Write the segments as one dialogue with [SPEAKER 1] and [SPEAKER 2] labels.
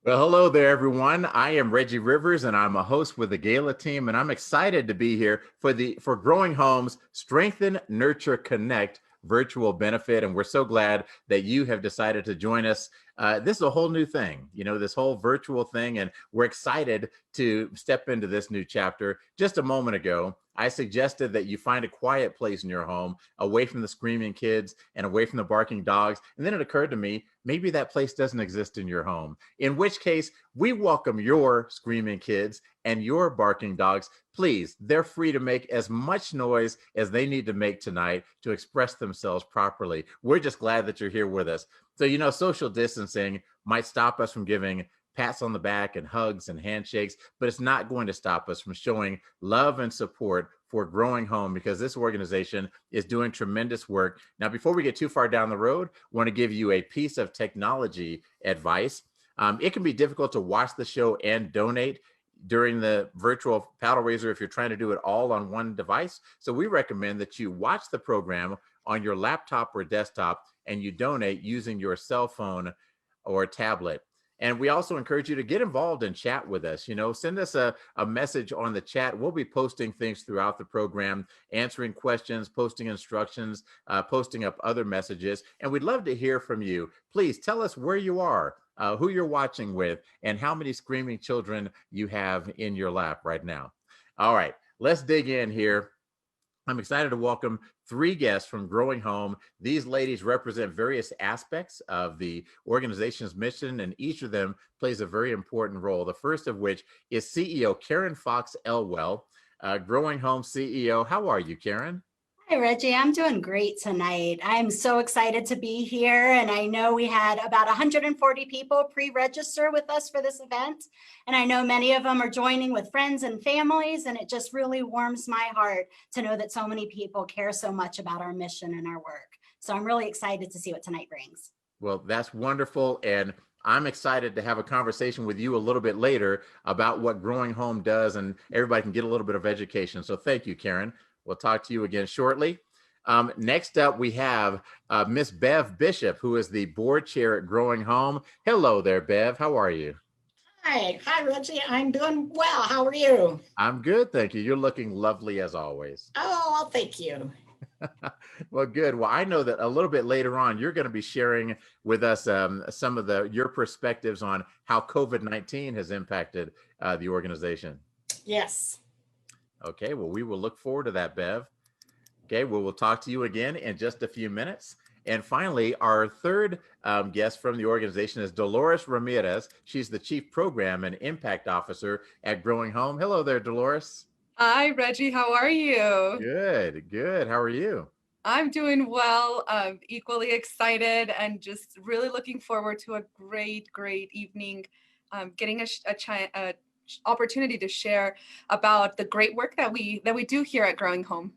[SPEAKER 1] Well, hello there, everyone. I am Reggie Rivers, and I'm a host with the Gala team, and I'm excited to be here for Growing Homes Strengthen, Nurture, Connect virtual benefit. And we're so glad that you have decided to join us. This is a whole new thing, this whole virtual thing, and we're excited to step into this new chapter. Just a moment ago, I suggested that you find a quiet place in your home, away from the screaming kids and away from the barking dogs. And then it occurred to me, maybe that place doesn't exist in your home. In which case, we welcome your screaming kids and your barking dogs. Please, they're free to make as much noise as they need to make tonight to express themselves properly. We're just glad that you're here with us. So, social distancing might stop us from giving pats on the back and hugs and handshakes, but it's not going to stop us from showing love and support for Growing Home, because this organization is doing tremendous work. Now, before we get too far down the road, I want to give you a piece of technology advice. It can be difficult to watch the show and donate during the virtual paddle raiser if you're trying to do it all on one device. So we recommend that you watch the program on your laptop or desktop and you donate using your cell phone or tablet. And we also encourage you to get involved and chat with us. Send us a message on the chat. We'll be posting things throughout the program, answering questions, posting instructions, posting up other messages. And we'd love to hear from you. Please tell us where you are, who you're watching with, and how many screaming children you have in your lap right now. All right, let's dig in here. I'm excited to welcome three guests from Growing Home. These ladies represent various aspects of the organization's mission, and each of them plays a very important role. The first of which is CEO Karen Fox Elwell, Growing Home CEO. How are you, Karen?
[SPEAKER 2] Hi, Reggie. I'm doing great tonight. I'm so excited to be here. And I know we had about 140 people pre-register with us for this event. And I know many of them are joining with friends and families. And it just really warms my heart to know that so many people care so much about our mission and our work. So I'm really excited to see what tonight brings.
[SPEAKER 1] Well, that's wonderful. And I'm excited to have a conversation with you a little bit later about what Growing Home does, and everybody can get a little bit of education. So thank you, Karen. We'll talk to you again shortly. Next up, we have Miss Bev Bishop, who is the board chair at Growing Home. Hello there, Bev. How are you?
[SPEAKER 3] Hi, Reggie. I'm doing well. How are you?
[SPEAKER 1] I'm good, thank you. You're looking lovely as always.
[SPEAKER 3] Oh, well, thank you.
[SPEAKER 1] Well, good. Well, I know that a little bit later on, you're going to be sharing with us some of your perspectives on how COVID-19 has impacted the organization.
[SPEAKER 3] Yes.
[SPEAKER 1] Okay, well, we will look forward to that, Bev. Okay, well, we'll talk to you again in just a few minutes. And finally, our third guest from the organization is Dolores Ramirez. She's the Chief Program and Impact Officer at Growing Home. Hello there, Dolores.
[SPEAKER 4] Hi, Reggie. How are you?
[SPEAKER 1] Good, good. How are you?
[SPEAKER 4] I'm doing well. I'm equally excited and just really looking forward to a great evening. Getting a opportunity to share about the great work that we do here at Growing Home.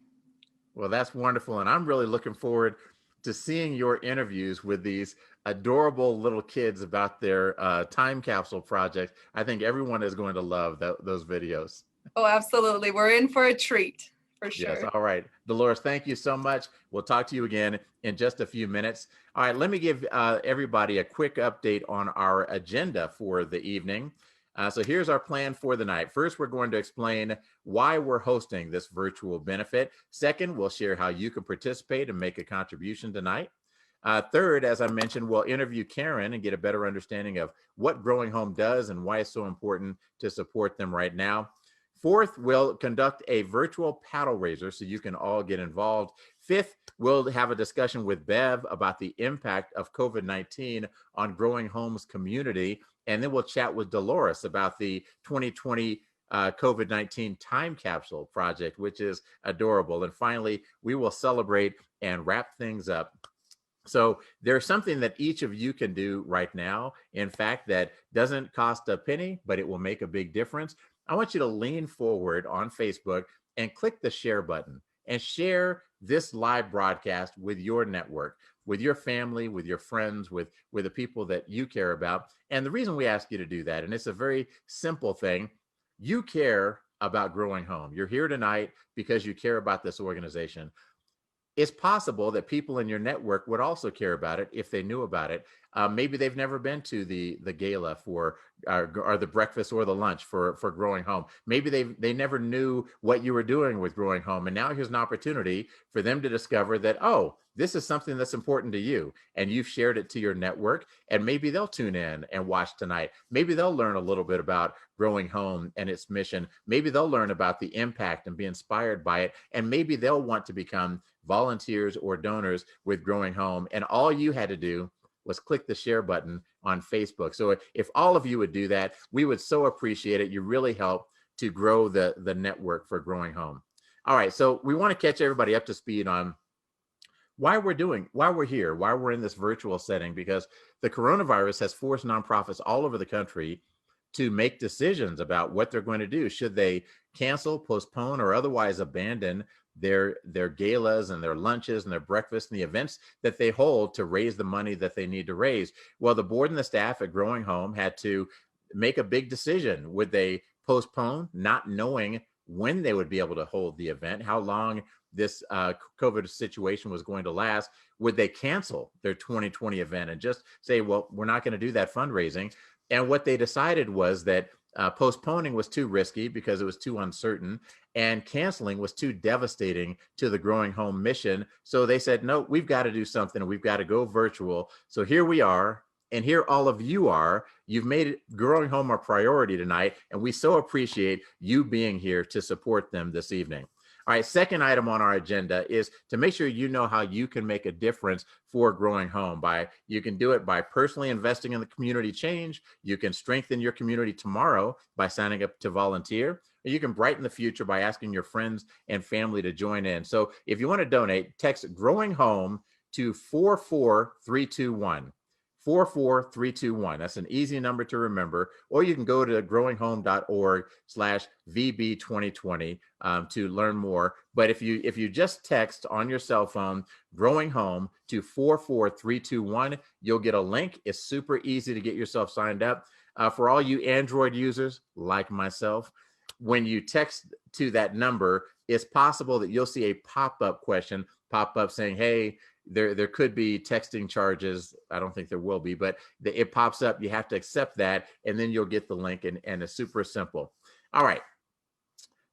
[SPEAKER 1] Well, that's wonderful. And I'm really looking forward to seeing your interviews with these adorable little kids about their time capsule project. I think everyone is going to love those videos.
[SPEAKER 4] Oh, absolutely. We're in for a treat, for sure.
[SPEAKER 1] Yes. All right. Dolores, thank you so much. We'll talk to you again in just a few minutes. All right. Let me give everybody a quick update on our agenda for the evening. So here's our plan for the night. First, we're going to explain why we're hosting this virtual benefit. Second, we'll share how you can participate and make a contribution tonight. Third, as I mentioned, we'll interview Karen and get a better understanding of what Growing Home does and why it's so important to support them right now. Fourth, we'll conduct a virtual paddle raiser so you can all get involved. Fifth, we'll have a discussion with Bev about the impact of COVID-19 on Growing Home's community. And then we'll chat with Dolores about the 2020 COVID-19 time capsule project, which is adorable. And finally, we will celebrate and wrap things up. So there's something that each of you can do right now, in fact, that doesn't cost a penny, but it will make a big difference. I want you to lean forward on Facebook and click the share button and share this live broadcast with your network, with your family, with your friends, with the people that you care about. And the reason we ask you to do that, and it's a very simple thing, you care about Growing Home. You're here tonight because you care about this organization. it's possible that people in your network would also care about it if they knew about it. Maybe they've never been to the gala for or the breakfast or the lunch for Growing Home. Maybe they never knew what you were doing with Growing Home, and now here's an opportunity for them to discover that, oh, this is something that's important to you, and you've shared it to your network, and maybe they'll tune in and watch tonight. Maybe they'll learn a little bit about Growing Home and its mission. Maybe they'll learn about the impact and be inspired by it, and maybe they'll want to become volunteers or donors with Growing Home. And all you had to do was click the share button on Facebook. So if all of you would do that, we would so appreciate it. You really help to grow the network for Growing Home. All right, so we want to catch everybody up to speed on why we're here, why we're in this virtual setting, because the coronavirus has forced nonprofits all over the country to make decisions about what they're going to do. Should they cancel, postpone, or otherwise abandon their galas and their lunches and their breakfasts and the events that they hold to raise the money that they need to raise? Well, the board and the staff at Growing Home had to make a big decision. Would they postpone, not knowing when they would be able to hold the event, how long this COVID situation was going to last? Would they cancel their 2020 event and just say, well, we're not going to do that fundraising? And what they decided was that postponing was too risky because it was too uncertain, and canceling was too devastating to the Growing Home mission. So they said, no, we've got to do something. We've got to go virtual. So here we are. And here all of you are. You've made it, Growing Home, a priority tonight. And we so appreciate you being here to support them this evening. All right, second item on our agenda is to make sure you know how you can make a difference for Growing Home. You can do it by personally investing in the community change. You can strengthen your community tomorrow by signing up to volunteer. Or you can brighten the future by asking your friends and family to join in. So if you want to donate, text Growing Home to 44321. 44321. That's an easy number to remember. Or you can go to growinghome.org/VB2020 to learn more. But if you just text on your cell phone Growing Home to 44321, you'll get a link. It's super easy to get yourself signed up. For all you Android users like myself, when you text to that number, it's possible that you'll see a pop-up question pop up saying, hey, there could be texting charges. I don't think there will be, but it pops up. You have to accept that, and then you'll get the link, and it's super simple. All right.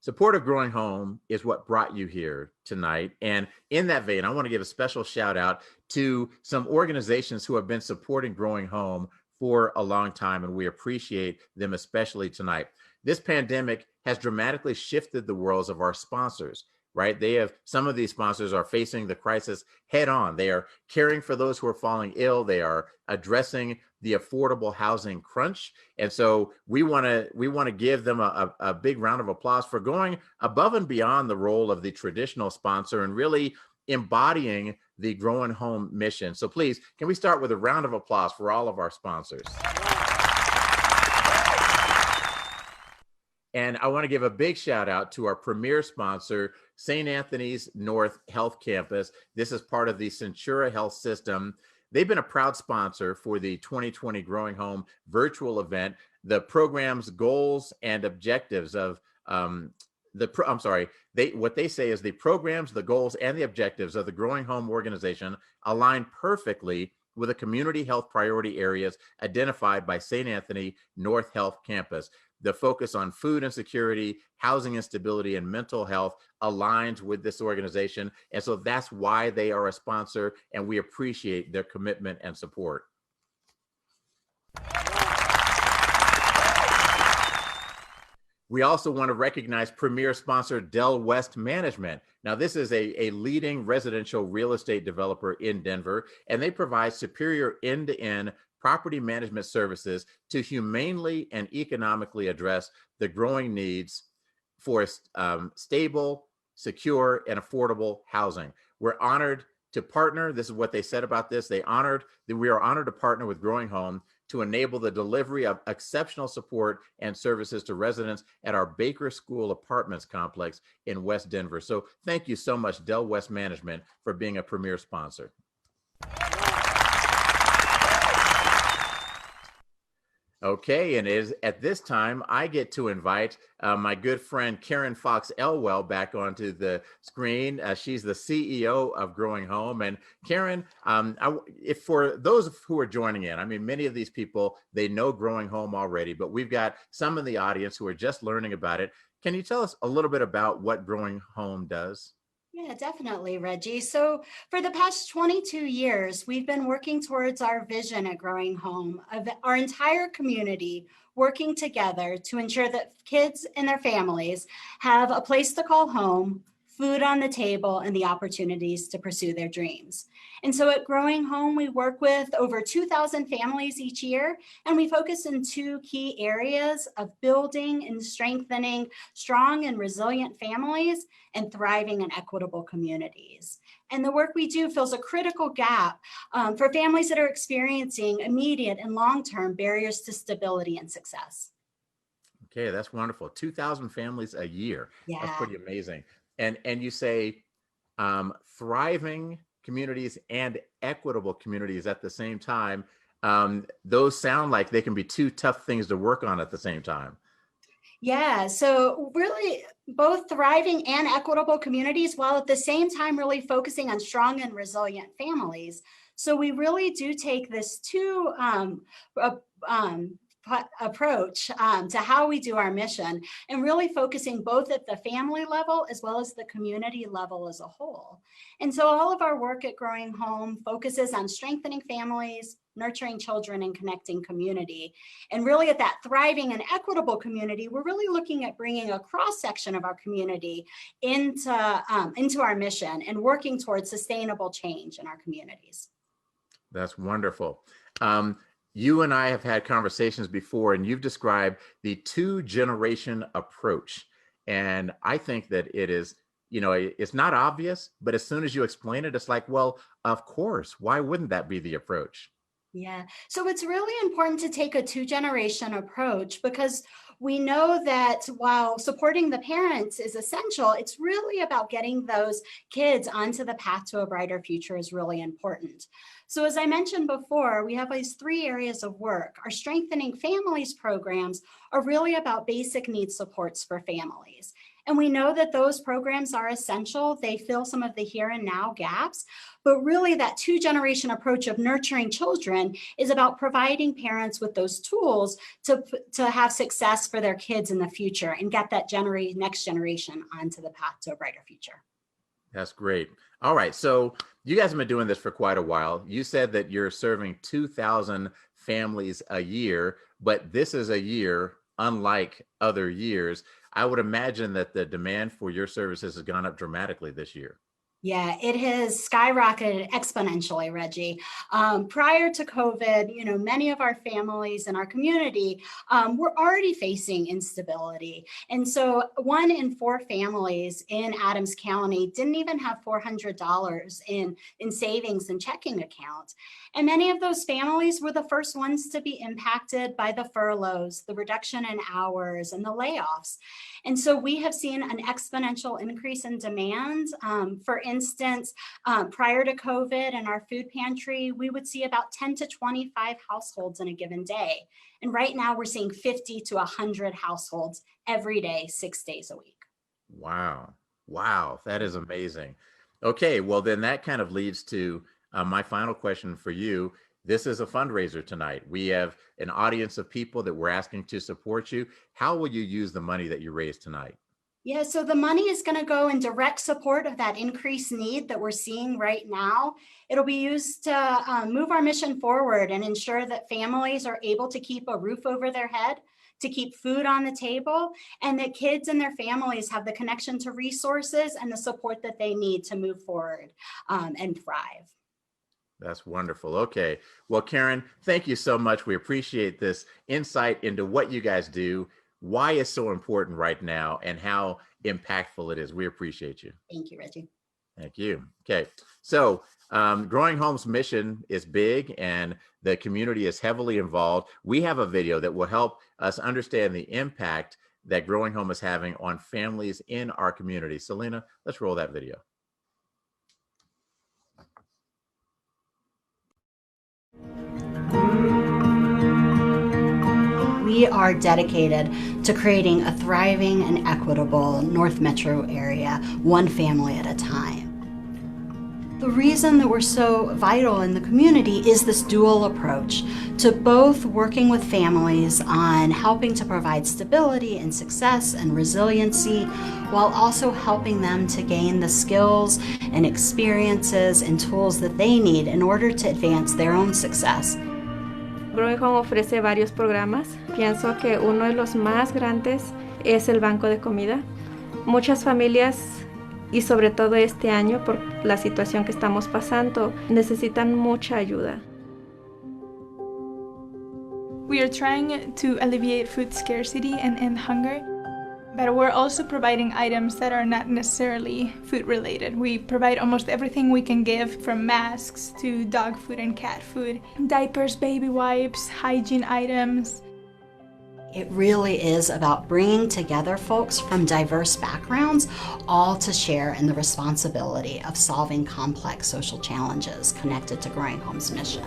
[SPEAKER 1] Support of Growing Home is what brought you here tonight. And in that vein, I want to give a special shout out to some organizations who have been supporting Growing Home for a long time, and we appreciate them especially tonight. This pandemic has dramatically shifted the worlds of our sponsors. Right? Some of these sponsors are facing the crisis head on. They are caring for those who are falling ill. They are addressing the affordable housing crunch. And so we want to give them a big round of applause for going above and beyond the role of the traditional sponsor and really embodying the Growing Home mission. So please, can we start with a round of applause for all of our sponsors? And I want to give a big shout out to our premier sponsor, St. Anthony's North Health Campus. This is part of the Centura Health System. They've been a proud sponsor for the 2020 Growing Home virtual event. The program's goals and objectives of what they say is the programs, the goals, and the objectives of the Growing Home organization align perfectly with the community health priority areas identified by St. Anthony North Health Campus. The focus on food insecurity, housing instability, and mental health aligns with this organization. And so that's why they are a sponsor, and we appreciate their commitment and support. We also want to recognize premier sponsor Del West Management. Now, this is a leading residential real estate developer in Denver, and they provide superior end-to-end property management services to humanely and economically address the growing needs for stable, secure, and affordable housing. We're honored to partner. This is what they said about this. We are honored to partner with Growing Home to enable the delivery of exceptional support and services to residents at our Baker School Apartments complex in West Denver. So thank you so much, Del West Management, for being a premier sponsor. Okay, and is at this time I get to invite my good friend Karen Fox Elwell back onto the screen. She's the CEO of Growing Home, and Karen, if for those who are joining in, I mean, many of these people they know Growing Home already, but we've got some in the audience who are just learning about it. Can you tell us a little bit about what Growing Home does?
[SPEAKER 2] Yeah, definitely, Reggie. So, for the past 22 years, we've been working towards our vision at Growing Home of our entire community working together to ensure that kids and their families have a place to call home, food on the table, and the opportunities to pursue their dreams. And so, at Growing Home, we work with over 2,000 families each year, and we focus in two key areas of building and strengthening strong and resilient families and thriving and equitable communities. And the work we do fills a critical gap for families that are experiencing immediate and long-term barriers to stability and success.
[SPEAKER 1] Okay, that's wonderful. 2,000 families a year. That's
[SPEAKER 2] Yeah.
[SPEAKER 1] pretty amazing. And you say thriving communities and equitable communities at the same time. Those sound like they can be two tough things to work on at the same time.
[SPEAKER 2] Yeah, so really both thriving and equitable communities, while at the same time really focusing on strong and resilient families. So we really do take this a- um, approach to how we do our mission and really focusing both at the family level as well as the community level as a whole. And so all of our work at Growing Home focuses on strengthening families, nurturing children, and connecting community. And really at that thriving and equitable community, we're really looking at bringing a cross section of our community into our mission and working towards sustainable change in our communities.
[SPEAKER 1] That's wonderful. You and I have had conversations before, and you've described the two-generation approach. And I think that it is, it's not obvious, but as soon as you explain it, it's like, well, of course, why wouldn't that be the approach?
[SPEAKER 2] Yeah. So it's really important to take a two-generation approach because we know that while supporting the parents is essential, it's really about getting those kids onto the path to a brighter future is really important. So as I mentioned before, we have these three areas of work. Our Strengthening Families programs are really about basic needs supports for families. And we know that those programs are essential. They fill some of the here and now gaps, but really that two-generation approach of nurturing children is about providing parents with those tools to have success for their kids in the future and get that next generation onto the path to a brighter future.
[SPEAKER 1] That's great. All right. So you guys have been doing this for quite a while. You said that you're serving 2,000 families a year, but this is a year unlike other years. I would imagine that the demand for your services has gone up dramatically this year.
[SPEAKER 2] Yeah, it has skyrocketed exponentially, Reggie. Prior to COVID, many of our families in our community were already facing instability. And so 1 in 4 families in Adams County didn't even have $400 in savings and checking accounts. And many of those families were the first ones to be impacted by the furloughs, the reduction in hours, and the layoffs. And so we have seen an exponential increase in demand. For instance, prior to COVID in our food pantry, we would see about 10 to 25 households in a given day. And right now we're seeing 50 to 100 households every day, 6 days a week.
[SPEAKER 1] Wow. Wow. That is amazing. Okay. Well, then that kind of leads to my final question for you. This is a fundraiser tonight. We have an audience of people that we're asking to support you. How will you use the money that you raise tonight?
[SPEAKER 2] Yeah, so the money is going to go in direct support of that increased need that we're seeing right now. It'll be used to move our mission forward and ensure that families are able to keep a roof over their head, to keep food on the table, and that kids and their families have the connection to resources and the support that they need to move forward and thrive.
[SPEAKER 1] That's wonderful. Okay. Well, Karen, thank you so much. We appreciate this insight into what you guys do, why it's so important right now, and how impactful it is. We appreciate you.
[SPEAKER 2] Thank you, Reggie.
[SPEAKER 1] Thank you. Okay. So, Growing Home's mission is big and the community is heavily involved. We have a video that will help us understand the impact that Growing Home is having on families in our community. Selena, let's roll that video.
[SPEAKER 2] we are dedicated to creating a thriving and equitable North Metro area, one family at a time. The reason that we're so vital in the community is this dual approach to both working with families on helping to provide stability and success and resiliency, while also helping them to gain the skills and experiences and tools that they need in order to advance their own success.
[SPEAKER 5] Growing Home ofrece varios programas. Pienso que uno de los más grandes es el banco de comida. Muchas familias, y sobre todo este año por la situación que estamos pasando, necesitan mucha ayuda.
[SPEAKER 6] We are trying to alleviate food scarcity and end hunger, but we're also providing items that are not necessarily food related. We provide almost everything we can give, from masks to dog food and cat food, diapers, baby wipes, hygiene items.
[SPEAKER 2] It really is about bringing together folks from diverse backgrounds, all to share in the responsibility of solving complex social challenges connected to Growing Home's mission.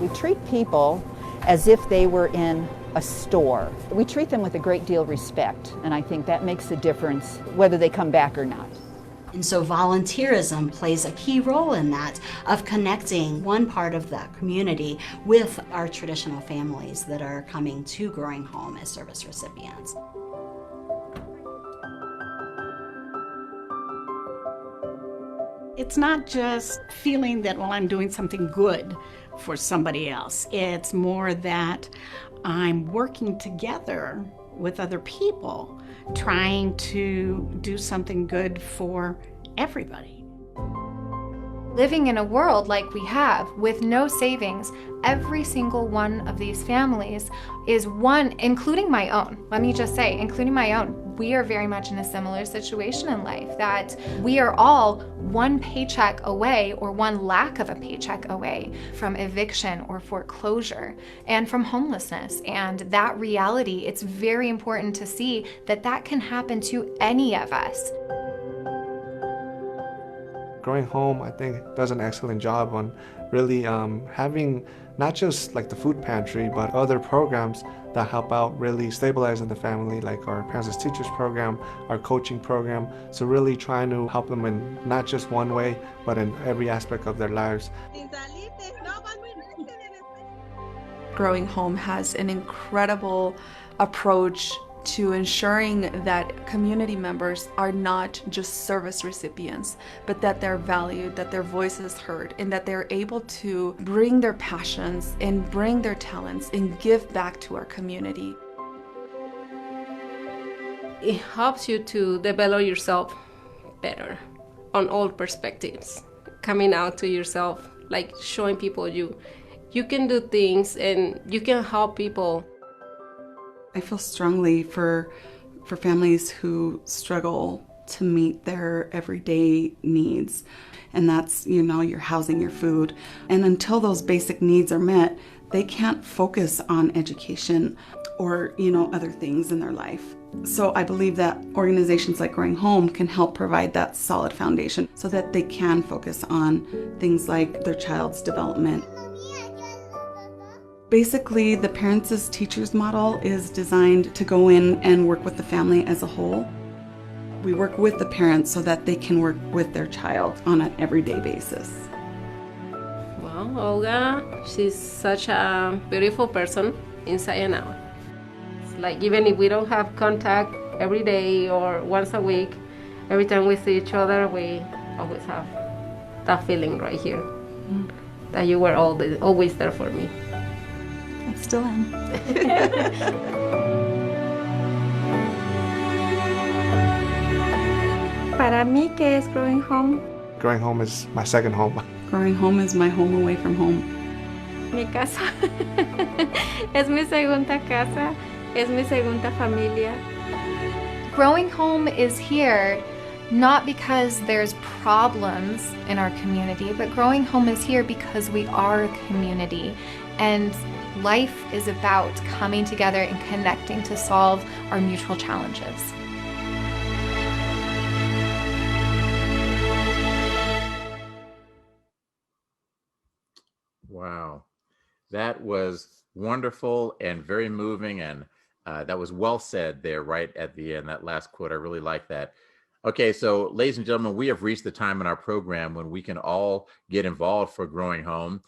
[SPEAKER 7] We treat people as if they were in a store. We treat them with a great deal of respect, and I think that makes a difference whether they come back or not.
[SPEAKER 2] And so volunteerism plays a key role in that, of connecting one part of the community with our traditional families that are coming to Growing Home as service recipients.
[SPEAKER 3] It's not just feeling that, well, I'm doing something good for somebody else. It's more that I'm working together with other people, trying to do something good for everybody.
[SPEAKER 8] Living in a world like we have, with no savings, every single one of these families is one, including my own. Let me just say, including my own, we are very much in a similar situation in life, that we are all one paycheck away, or one lack of a paycheck away, from eviction or foreclosure and from homelessness. And that reality, it's very important to see that that can happen to any of us.
[SPEAKER 9] Growing Home, I think, does an excellent job on really having not just like the food pantry, but other programs that help out really stabilizing the family, like our Parents as Teachers program, our coaching program. So really trying to help them in not just one way, but in every aspect of their lives.
[SPEAKER 10] Growing Home has an incredible approach to ensuring that community members are not just service recipients, but that they're valued, that their voice is heard, and that they're able to bring their passions and bring their talents and give back to our community.
[SPEAKER 5] It helps you to develop yourself better on all perspectives. Coming out to yourself, like showing people you can do things and you can help people.
[SPEAKER 11] I feel strongly for families who struggle to meet their everyday needs. And that's, your housing, your food. And until those basic needs are met, they can't focus on education or, other things in their life. So I believe that organizations like Growing Home can help provide that solid foundation so that they can focus on things like their child's development. Basically, the Parents as Teachers model is designed to go in and work with the family as a whole. We work with the parents so that they can work with their child on an everyday basis.
[SPEAKER 5] Well, Olga, she's such a beautiful person inside and out. It's like even if we don't have contact every day or once a week, every time we see each other, we always have that feeling right here, that you were always there for me.
[SPEAKER 11] I still am.
[SPEAKER 5] Para mí, ¿qué es Growing Home?
[SPEAKER 9] Growing Home is my second home.
[SPEAKER 11] Growing Home is my home away from home.
[SPEAKER 5] Mi casa. Es mi segunda casa. Es mi segunda familia.
[SPEAKER 8] Growing Home is here not because there's problems in our community, but Growing Home is here because we are a community. And life is about coming together and connecting to solve our mutual challenges.
[SPEAKER 1] Wow. That was wonderful and very moving. And that was well said there right at the end, that last quote. I really like that. Okay, so ladies and gentlemen, we have reached the time in our program when we can all get involved for Growing Home.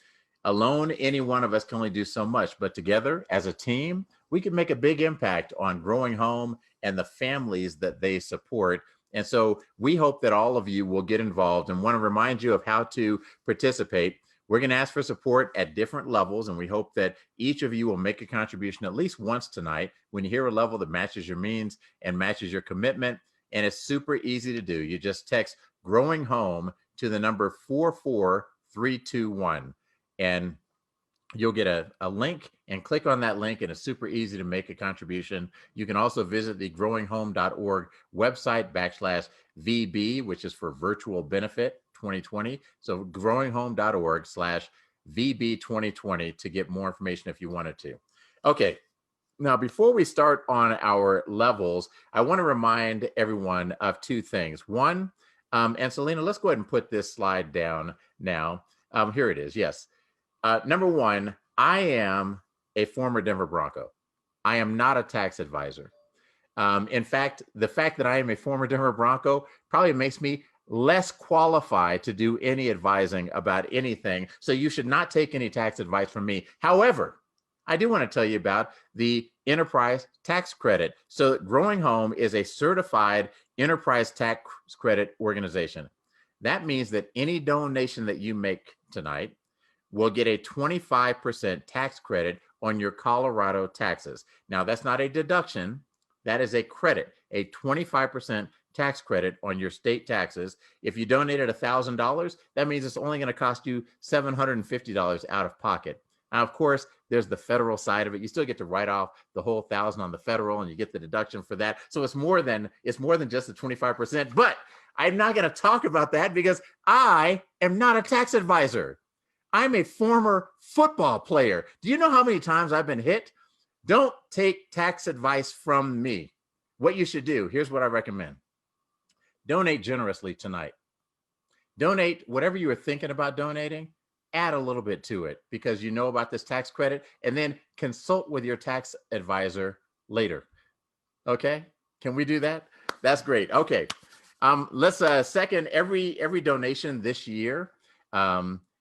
[SPEAKER 1] Alone, any one of us can only do so much, but together as a team, we can make a big impact on Growing Home and the families that they support. And so we hope that all of you will get involved, and want to remind you of how to participate. We're going to ask for support at different levels, and we hope that each of you will make a contribution at least once tonight when you hear a level that matches your means and matches your commitment. And it's super easy to do. You just text Growing Home to the number 44321, and you'll get a link, and click on that link, and it's super easy to make a contribution. You can also visit the growinghome.org website /VB, which is for Virtual Benefit 2020. So growinghome.org/VB 2020 to get more information if you wanted to. Okay. Now, before we start on our levels, I want to remind everyone of two things. One, and Selena, let's go ahead and put this slide down now. Here it is. Yes. Number one, I am a former Denver Bronco. I am not a tax advisor. In fact, the fact that I am a former Denver Bronco probably makes me less qualified to do any advising about anything. So you should not take any tax advice from me. However, I do want to tell you about the Enterprise Tax Credit. So Growing Home is a certified enterprise tax credit organization. That means that any donation that you make tonight will get a 25% tax credit on your Colorado taxes. Now, that's not a deduction. That is a credit, a 25% tax credit on your state taxes. If you donated $1,000, that means it's only going to cost you $750 out of pocket. Now, of course, there's the federal side of it. You still get to write off the whole $1,000 on the federal, and you get the deduction for that. So it's more than just the 25%. But I'm not going to talk about that because I am not a tax advisor. I'm a former football player. Do you know how many times I've been hit? Don't take tax advice from me. What you should do, here's what I recommend. Donate generously tonight. Donate whatever you were thinking about donating. Add a little bit to it because you know about this tax credit, and then consult with your tax advisor later. Okay, can we do that? That's great. Okay, let's second, every donation this year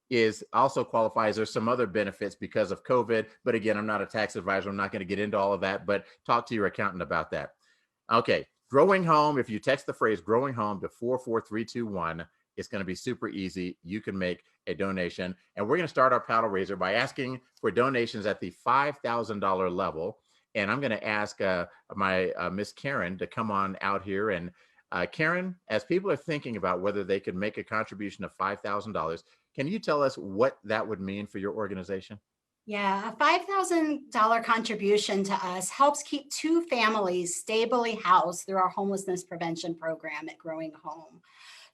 [SPEAKER 1] is also qualifies. There's some other benefits because of COVID, but again, I'm not a tax advisor. I'm not going to get into all of that, but talk to your accountant about that. Okay, Growing Home, if you text the phrase Growing Home to 44321, it's going to be super easy. You can make a donation. And we're going to start our paddle raiser by asking for donations at the $5,000 level. And I'm going to ask my Miss Karen to come on out here. And Karen, as people are thinking about whether they could make a contribution of $5,000, can you tell us what that would mean for your organization?
[SPEAKER 2] Yeah, a $5,000 contribution to us helps keep 2 families stably housed through our homelessness prevention program at Growing Home.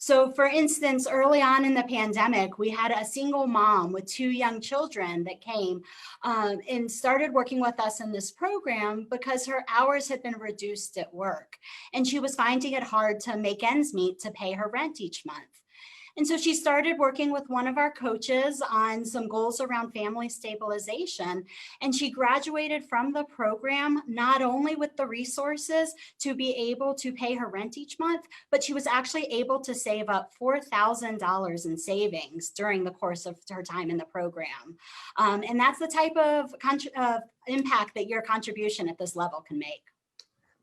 [SPEAKER 2] So for instance, early on in the pandemic, we had a single mom with 2 young children that came and started working with us in this program because her hours had been reduced at work. And she was finding it hard to make ends meet to pay her rent each month. And so she started working with one of our coaches on some goals around family stabilization. And she graduated from the program, not only with the resources to be able to pay her rent each month, but she was actually able to save up $4,000 in savings during the course of her time in the program. And that's the type of impact that your contribution at this level can make.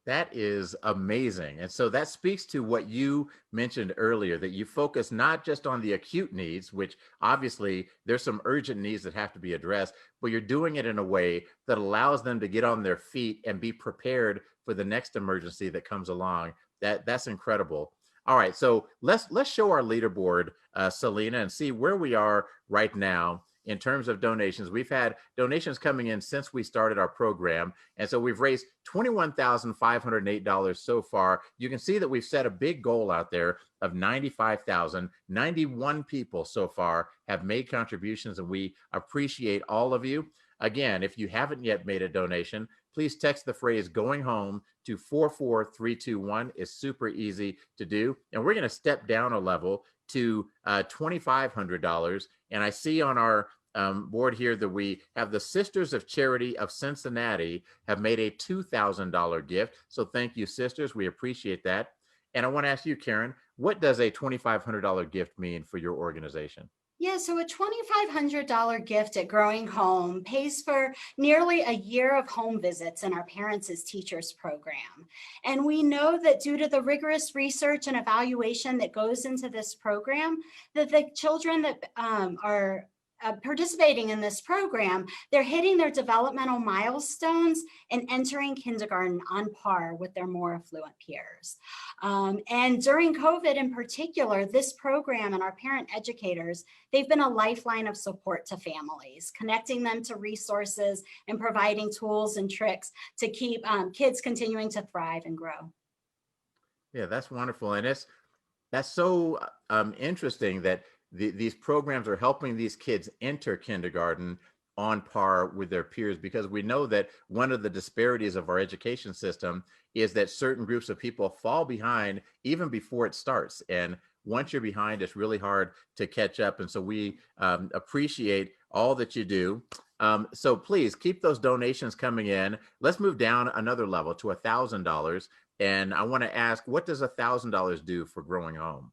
[SPEAKER 1] That is amazing. And so that speaks to what you mentioned earlier, that you focus not just on the acute needs, which obviously there's some urgent needs that have to be addressed, but you're doing it in a way that allows them to get on their feet and be prepared for the next emergency that comes along. That's incredible. All right, so let's show our leaderboard, Selena, and see where we are right now in terms of donations. We've had donations coming in since we started our program. And so we've raised $21,508 so far. You can see that we've set a big goal out there of $95,000. 91 people so far have made contributions, and we appreciate all of you. Again, if you haven't yet made a donation, please text the phrase Going Home to 44321. It's super easy to do. And we're going to step down a level to $2,500. And I see on our board here that we have the Sisters of Charity of Cincinnati have made a $2,000 gift. So thank you, sisters. We appreciate that. And I want to ask you, Karen, what does a $2,500 gift mean for your organization?
[SPEAKER 2] Yeah, so a $2,500 gift at Growing Home pays for nearly a year of home visits in our Parents as Teachers program. And we know that due to the rigorous research and evaluation that goes into this program, that the children that are participating in this program, they're hitting their developmental milestones and entering kindergarten on par with their more affluent peers. And during COVID in particular, this program and our parent educators, they've been a lifeline of support to families, connecting them to resources and providing tools and tricks to keep kids continuing to thrive and grow.
[SPEAKER 1] Yeah, that's wonderful. And that's so interesting that these programs are helping these kids enter kindergarten on par with their peers, because we know that one of the disparities of our education system is that certain groups of people fall behind even before it starts. And once you're behind, it's really hard to catch up. And so we appreciate all that you do. So please keep those donations coming in. Let's move down another level to $1,000. And I want to ask, what does $1,000 do for Growing Home?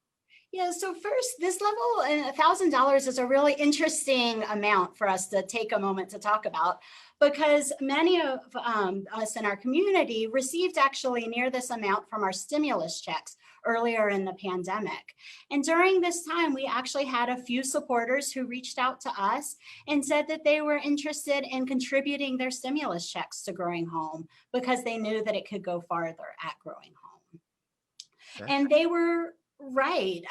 [SPEAKER 2] Yeah, so first, this level, $1,000 is a really interesting amount for us to take a moment to talk about, because many of us in our community received actually near this amount from our stimulus checks earlier in the pandemic. And during this time, we actually had a few supporters who reached out to us and said that they were interested in contributing their stimulus checks to Growing Home because they knew that it could go farther at Growing Home. And they were right.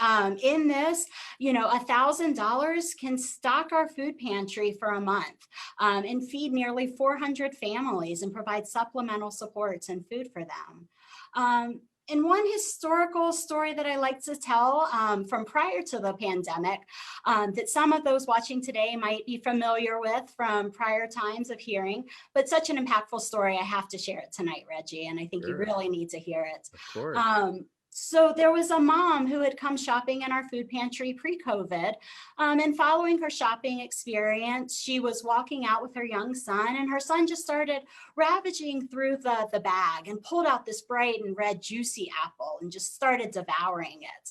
[SPEAKER 2] In this, $1,000 can stock our food pantry for a month and feed nearly 400 families and provide supplemental supports and food for them. And one historical story that I like to tell from prior to the pandemic that some of those watching today might be familiar with from prior times of hearing, but such an impactful story, I have to share it tonight, Reggie, and I think you really need to hear it.
[SPEAKER 1] Of course.
[SPEAKER 2] So there was a mom who had come shopping in our food pantry pre-COVID, and following her shopping experience, she was walking out with her young son, and her son just started ravaging through the bag and pulled out this bright and red juicy apple and just started devouring it.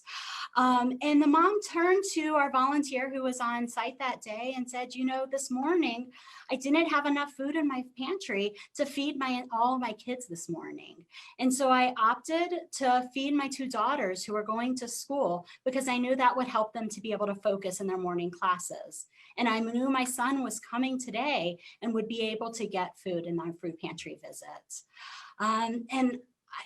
[SPEAKER 2] And the mom turned to our volunteer who was on site that day and said, this morning, I didn't have enough food in my pantry to feed all of my kids this morning. And so I opted to feed my two daughters who were going to school because I knew that would help them to be able to focus in their morning classes. And I knew my son was coming today and would be able to get food in our food pantry visits. And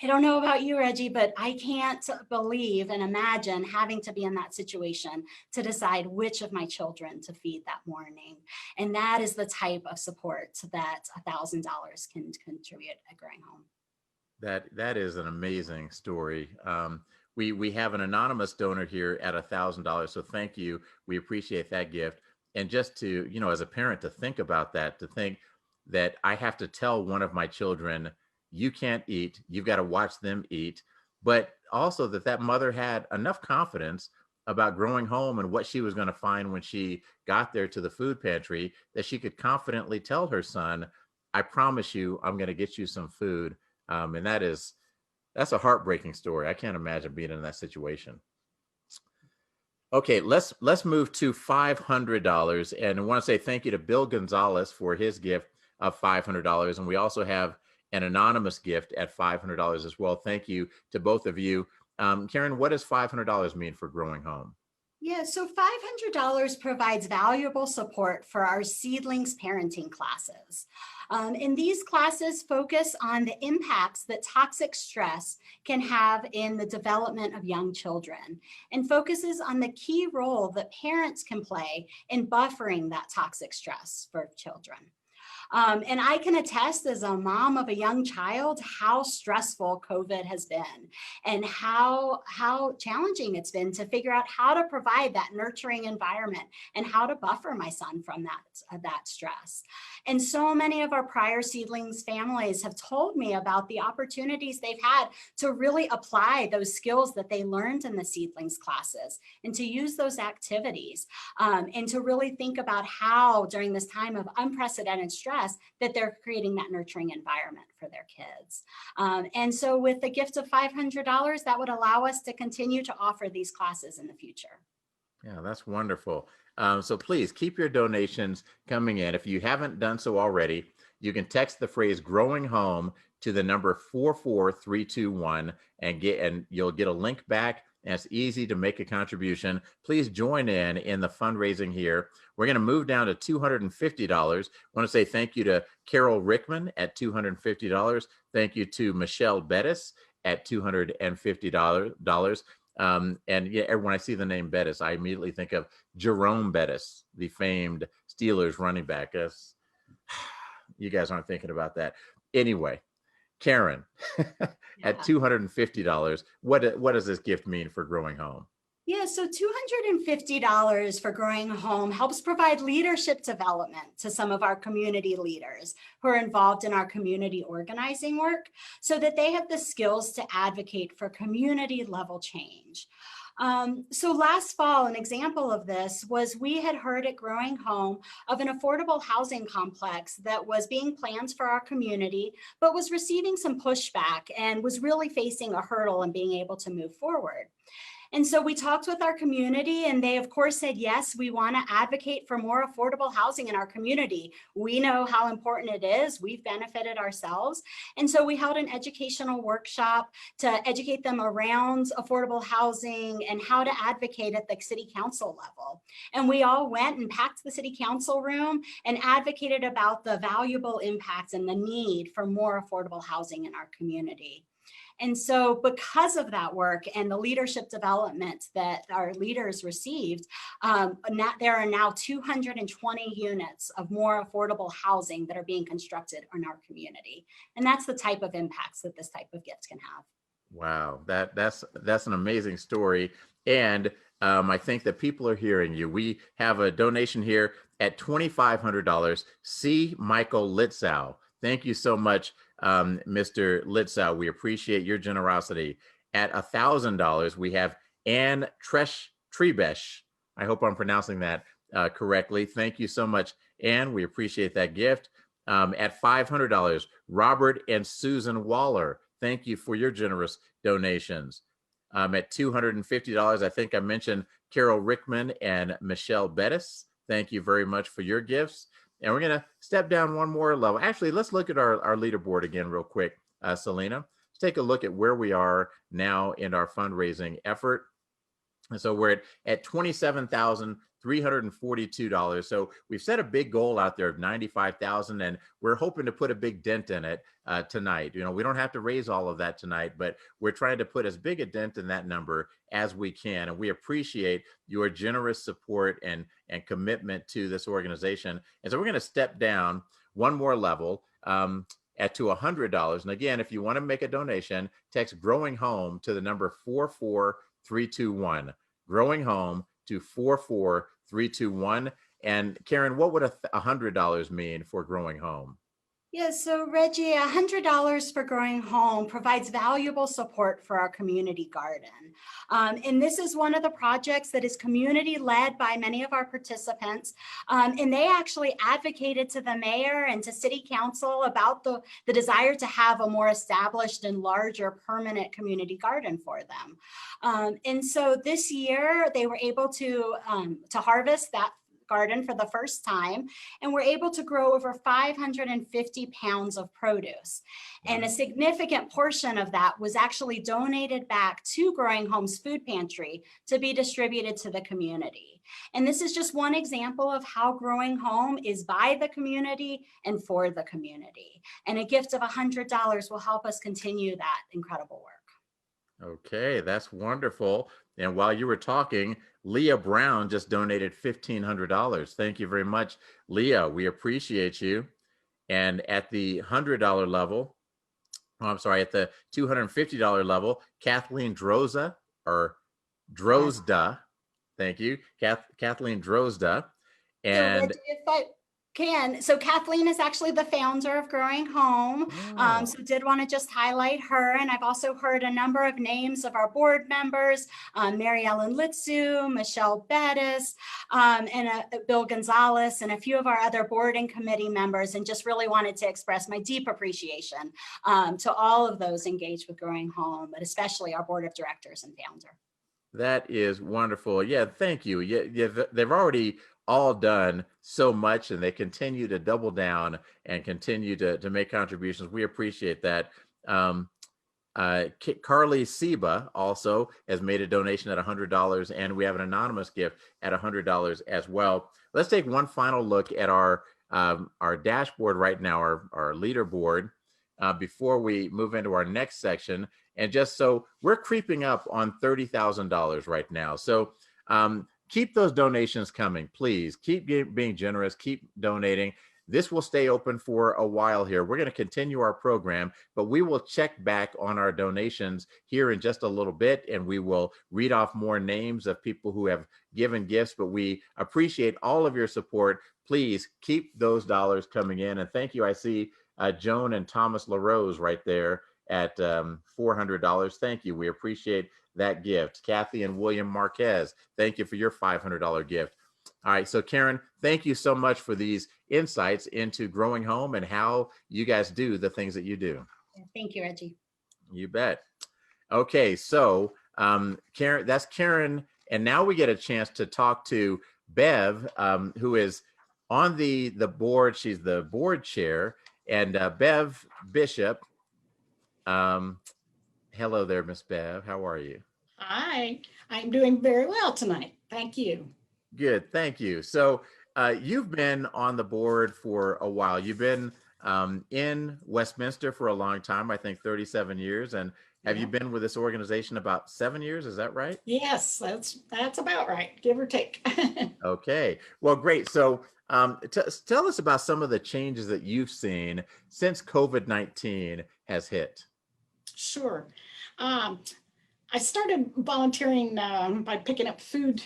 [SPEAKER 2] I don't know about you, Reggie, but I can't believe and imagine having to be in that situation to decide which of my children to feed that morning. And that is the type of support that $1,000 can contribute at Growing Home.
[SPEAKER 1] That is an amazing story. We have an anonymous donor here at $1,000, so thank you. We appreciate that gift. And just to, as a parent, to think about that, to think that I have to tell one of my children, you can't eat, you've got to watch them eat, but also that mother had enough confidence about Growing Home and what she was going to find when she got there to the food pantry, that she could confidently tell her son, I promise you, I'm going to get you some food. And that's a heartbreaking story. I can't imagine being in that situation. Okay, let's move to $500. And I want to say thank you to Bill Gonzalez for his gift of $500. And we also have an anonymous gift at $500 as well. Thank you to both of you. Karen, what does $500 mean for Growing Home?
[SPEAKER 2] Yeah, so $500 provides valuable support for our seedlings parenting classes. And these classes focus on the impacts that toxic stress can have in the development of young children, and focuses on the key role that parents can play in buffering that toxic stress for children. And I can attest as a mom of a young child how stressful COVID has been and how challenging it's been to figure out how to provide that nurturing environment and how to buffer my son from that stress. And so many of our prior seedlings families have told me about the opportunities they've had to really apply those skills that they learned in the seedlings classes and to use those activities and to really think about how during this time of unprecedented stress that they're creating that nurturing environment for their kids. And so with the gift of $500, that would allow us to continue to offer these classes in the future.
[SPEAKER 1] Yeah, that's wonderful. So please keep your donations coming in. If you haven't done so already, you can text the phrase growing home to the number 44321 and you'll get a link back. And it's easy to make a contribution. Please join in the fundraising here. We're going to move down to $250. I want to say thank you to Carol Rickman at $250. Thank you to Michelle Bettis at $250. And yeah, when I see the name Bettis, I immediately think of Jerome Bettis, the famed Steelers running back. You guys aren't thinking about that. Anyway, Karen, at $250, what does this gift mean for Growing Home?
[SPEAKER 2] Yeah, so $250 for Growing Home helps provide leadership development to some of our community leaders who are involved in our community organizing work so that they have the skills to advocate for community level change. So last fall, an example of this was we had heard at Growing Home of an affordable housing complex that was being planned for our community, but was receiving some pushback and was really facing a hurdle in being able to move forward. And so we talked with our community and they of course said, yes, we want to advocate for more affordable housing in our community. We know how important it is. We've benefited ourselves. And so we held an educational workshop to educate them around affordable housing and how to advocate at the city council level. And we all went and packed the city council room and advocated about the valuable impacts and the need for more affordable housing in our community. And so because of that work and the leadership development that our leaders received, there are now 220 units of more affordable housing that are being constructed in our community. And that's the type of impacts that this type of gift can have.
[SPEAKER 1] Wow, that's an amazing story. And I think that people are hearing you. We have a donation here at $2,500. C. Michael Litzow. Thank you so much, Mr. Litzow. We appreciate your generosity. At $1,000, we have Ann Trebesh. I hope I'm pronouncing that correctly. Thank you so much, Ann. We appreciate that gift. At $500, Robert and Susan Waller. Thank you for your generous donations. At $250, I think I mentioned Carol Rickman and Michelle Bettis. Thank you very much for your gifts. And we're going to step down one more level. Actually, let's look at our leaderboard again real quick, Selena. Let's take a look at where we are now in our fundraising effort. And so we're at $27,342. So we've set a big goal out there of $95,000, and we're hoping to put a big dent in it tonight. You know, we don't have to raise all of that tonight, but we're trying to put as big a dent in that number as we can. And we appreciate your generous support and commitment to this organization. And so we're going to step down one more level to $100. And again, if you want to make a donation, text Growing Home to the number 44321. Growing Home to 44321. And Karen, what would $100 mean for Growing Home?
[SPEAKER 2] Yeah, so Reggie, $100 for Growing Home provides valuable support for our community garden. And this is one of the projects that is community led by many of our participants. And they actually advocated to the mayor and to city council about the desire to have a more established and larger permanent community garden for them. And so this year they were able to harvest that garden for the first time, and we're able to grow over 550 pounds of produce. And a significant portion of that was actually donated back to Growing Home's food pantry to be distributed to the community. And this is just one example of how Growing Home is by the community and for the community. And a gift of $100 will help us continue that incredible work.
[SPEAKER 1] Okay, that's wonderful. And while you were talking, Leah Brown just donated $1,500. Thank you very much, Leah. We appreciate you. And at the $100 level, I'm sorry, at the $250 level, Kathleen Droza, or Drozda, thank you, Kathleen Drozda. And
[SPEAKER 2] so if I can, so Kathleen is actually the founder of Growing Home. So did want to just highlight her. And I've also heard a number of names of our board members, Mary Ellen Litsu, Michelle Bettis, and Bill Gonzalez, and a few of our other board and committee members, and just really wanted to express my deep appreciation to all of those engaged with Growing Home, but especially our board of directors and founder.
[SPEAKER 1] That is wonderful. Yeah, thank you. Yeah, they've already all done so much, and they continue to double down and continue to make contributions. We appreciate that. Carly Seba also has made a donation at $100, and we have an anonymous gift at $100 as well. Let's take one final look at our dashboard right now, our leaderboard, before we move into our next section. And just so we're creeping up on $30,000 right now. So keep those donations coming, please. Keep being generous, keep donating. This will stay open for a while here. We're going to continue our program, but we will check back on our donations here in just a little bit, and we will read off more names of people who have given gifts, but we appreciate all of your support. Please keep those dollars coming in. And thank you. I see Joan and Thomas LaRose right there at $400. Thank you. We appreciate that gift. Kathy and William Marquez, thank you for your $500 gift. All right, so Karen, thank you so much for these insights into Growing Home and how you guys do the things that you do.
[SPEAKER 2] Thank you, Reggie.
[SPEAKER 1] You bet. Okay, so Karen, that's Karen, and now we get a chance to talk to Bev, who is on the board. She's the board chair, and Bev Bishop. Hello there, Miss Bev. How are you?
[SPEAKER 3] Hi, I'm doing very well tonight. Thank you.
[SPEAKER 1] Good, thank you. So you've been on the board for a while. You've been in Westminster for a long time, I think 37 years. And have you been with this organization about 7 years? Is that right?
[SPEAKER 3] Yes, that's about right, give or take.
[SPEAKER 1] Okay, well, great. So tell us about some of the changes that you've seen since COVID-19 has hit.
[SPEAKER 3] Sure. I started volunteering by picking up food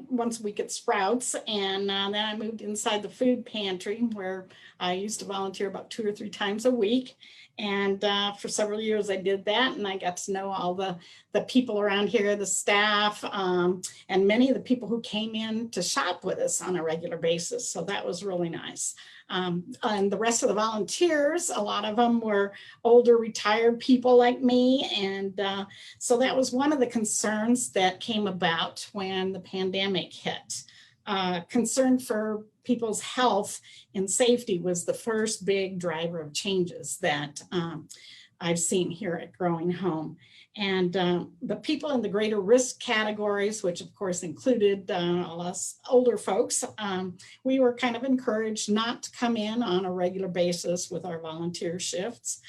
[SPEAKER 3] once a week at Sprouts, and then I moved inside the food pantry where I used to volunteer about 2 or 3 times a week. And for several years I did that, and I got to know all the people around here, the staff, and many of the people who came in to shop with us on a regular basis. So that was really nice. And the rest of the volunteers, a lot of them were older retired people like me. And so that was one of the concerns that came about when the pandemic hit. Concern for people's health and safety was the first big driver of changes that I've seen here at Growing Home. And the people in the greater risk categories, which of course included us older folks, we were kind of encouraged not to come in on a regular basis with our volunteer shifts.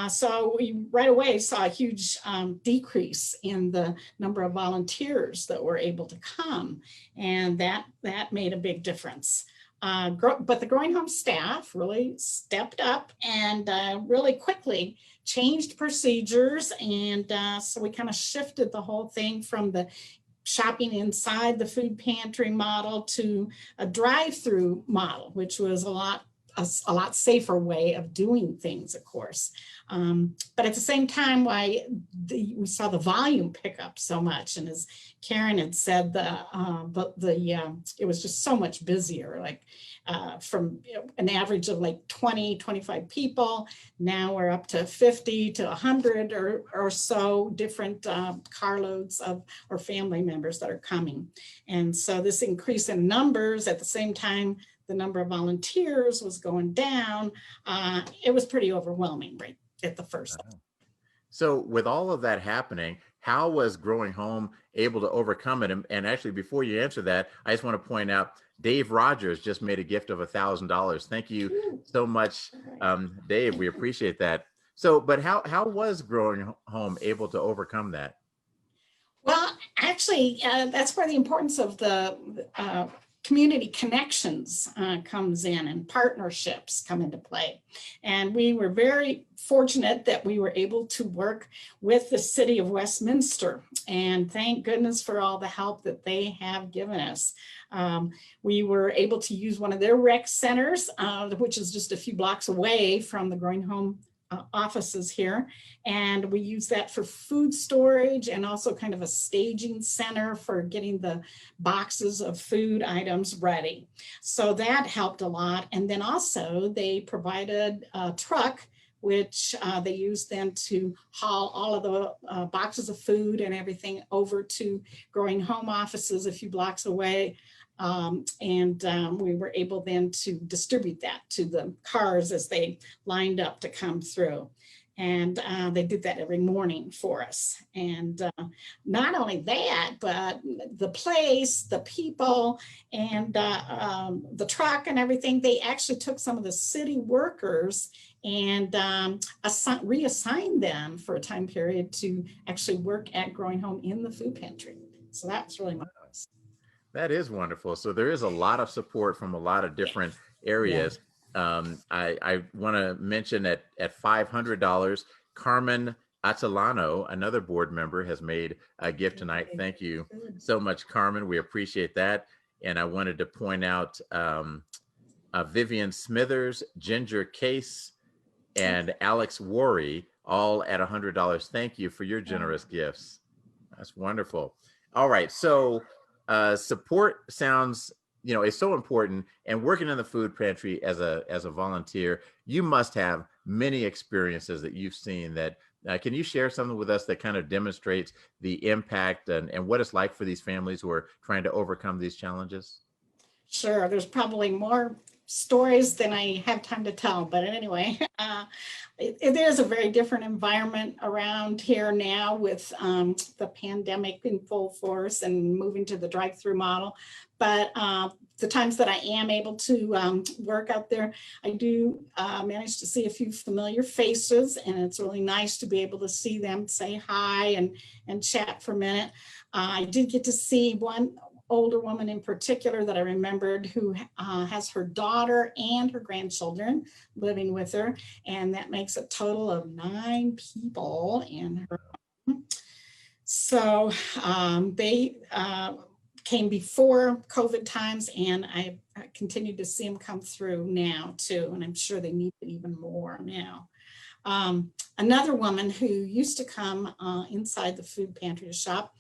[SPEAKER 3] So we right away saw a huge decrease in the number of volunteers that were able to come. And that made a big difference. But the Growing Home staff really stepped up and really quickly changed procedures. And so we kind of shifted the whole thing from the shopping inside the food pantry model to a drive-through model, which was a lot safer way of doing things, of course. But at the same time, we saw the volume pick up so much. And as Karen had said, it was just so much busier, like from an average of like 20, 25 people. Now we're up to 50 to 100 or so different carloads of or family members that are coming. And so this increase in numbers at the same time, the number of volunteers was going down. It was pretty overwhelming right at the first.
[SPEAKER 1] So with all of that happening, how was Growing Home able to overcome it? And actually, before you answer that, I just want to point out, Dave Rogers just made a gift of $1,000. Thank you so much, Dave. We appreciate that. So, but how was Growing Home able to overcome that?
[SPEAKER 3] Well, actually, that's where the importance of the community connections comes in, and partnerships come into play. And we were very fortunate that we were able to work with the city of Westminster, and thank goodness for all the help that they have given us. We were able to use one of their rec centers, which is just a few blocks away from the Growing Home offices here, and we use that for food storage and also kind of a staging center for getting the boxes of food items ready. So that helped a lot. And then also they provided a truck which they used then to haul all of the boxes of food and everything over to Growing Home offices a few blocks away. We were able then to distribute that to the cars as they lined up to come through. And they did that every morning for us. And not only that, but the place, the people, and the truck and everything, they actually took some of the city workers and reassigned them for a time period to actually work at Growing Home in the food pantry. So that's really marvelous.
[SPEAKER 1] That is wonderful. So there is a lot of support from a lot of different areas. I want to mention at $500, Carmen Atalano, another board member, has made a gift tonight. Thank you so much, Carmen. We appreciate that. And I wanted to point out Vivian Smithers, Ginger Case, and Alex Worry, all at $100. Thank you for your generous gifts. That's wonderful. All right. So support sounds, is so important. And working in the food pantry as a volunteer, you must have many experiences that you've seen that, can you share something with us that kind of demonstrates the impact and what it's like for these families who are trying to overcome these challenges?
[SPEAKER 3] Sure. There's probably more stories than I have time to tell, but anyway, it is a very different environment around here now with the pandemic in full force and moving to the drive-through model. But the times that I am able to work out there, I do manage to see a few familiar faces, and it's really nice to be able to see them, say hi and chat for a minute. I did get to see one older woman in particular that I remembered who has her daughter and her grandchildren living with her. And that makes a total of 9 people in her home. So they came before COVID times, and I continue to see them come through now too. And I'm sure they need it even more now. Another woman who used to come inside the food pantry to shop